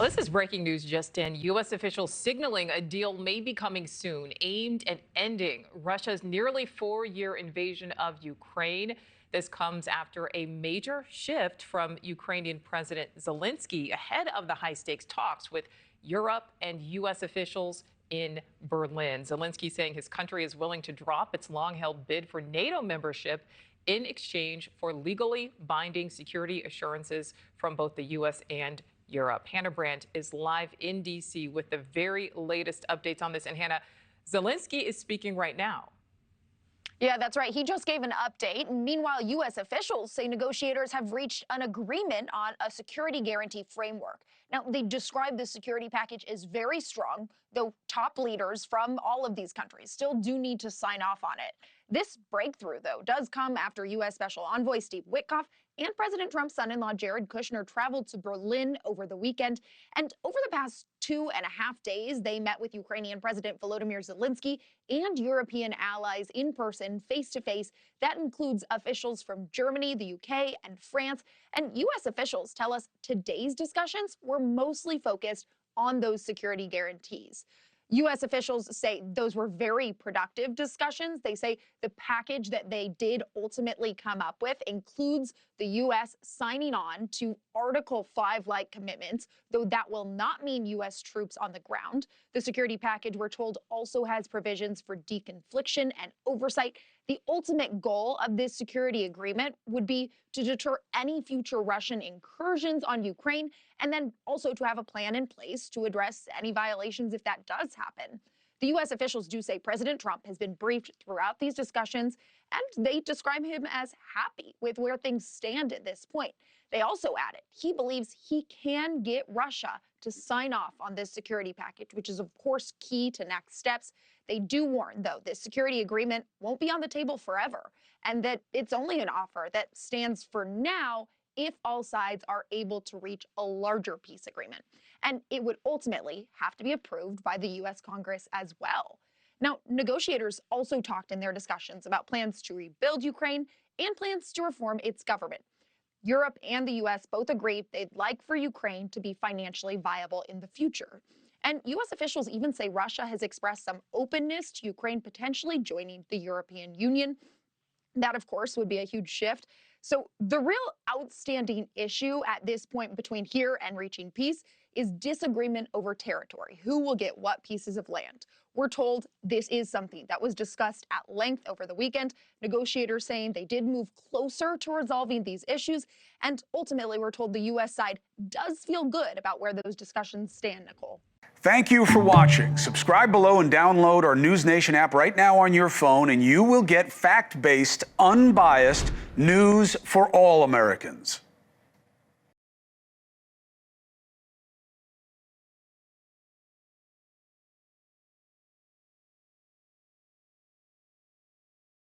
Well, this is breaking news just in. U.S. officials signaling a deal may be coming soon, aimed at ending Russia's nearly 4-year invasion of Ukraine. This comes after a major shift from Ukrainian President Zelenskyy ahead of the high-stakes talks with Europe and U.S. officials in Berlin. Zelenskyy saying his country is willing to drop its long-held bid for NATO membership in exchange for legally binding security assurances from both the U.S. and Europe. Hannah Brandt is live in D.C. with the very latest updates on this. And Hannah, Zelenskyy is speaking right now. Yeah, that's right. He just gave an update. Meanwhile, U.S. officials say negotiators have reached an agreement on a security guarantee framework. Now, they describe the security package as very strong, though top leaders from all of these countries still do need to sign off on it. This breakthrough, though, does come after U.S. Special Envoy Steve Witkoff and President Trump's son-in-law Jared Kushner traveled to Berlin over the weekend. And over the past 2.5 days, they met with Ukrainian President Volodymyr Zelenskyy and European allies in person, face-to-face. That includes officials from Germany, the UK, and France. And U.S. officials tell us today's discussions were mostly focused on those security guarantees. U.S. officials say those were very productive discussions. They say the package that they did ultimately come up with includes the U.S. signing on to Article 5-like commitments, though that will not mean U.S. troops on the ground. The security package, we're told, also has provisions for deconfliction and oversight. The ultimate goal of this security agreement would be to deter any future Russian incursions on Ukraine, and then also to have a plan in place to address any violations if that does happen. The U.S. officials do say President Trump has been briefed throughout these discussions, and they describe him as happy with where things stand at this point. They also added he believes he can get Russia to sign off on this security package, which is, of course, key to next steps. They do warn, though, this security agreement won't be on the table forever, and that it's only an offer that stands for now if all sides are able to reach a larger peace agreement. And it would ultimately have to be approved by the U.S. Congress as well. Now, negotiators also talked in their discussions about plans to rebuild Ukraine and plans to reform its government. Europe and the U.S. both agree they'd like for Ukraine to be financially viable in the future. And U.S. officials even say Russia has expressed some openness to Ukraine potentially joining the European Union. That, of course, would be a huge shift. So the real outstanding issue at this point between here and reaching peace is disagreement over territory. Who will get what pieces of land? We're told this is something that was discussed at length over the weekend. Negotiators saying they did move closer to resolving these issues. And ultimately, we're told the U.S. side does feel good about where those discussions stand, Nichole. Thank you for watching. Subscribe below and download our NewsNation app right now on your phone, and you will get fact-based, unbiased news for all Americans.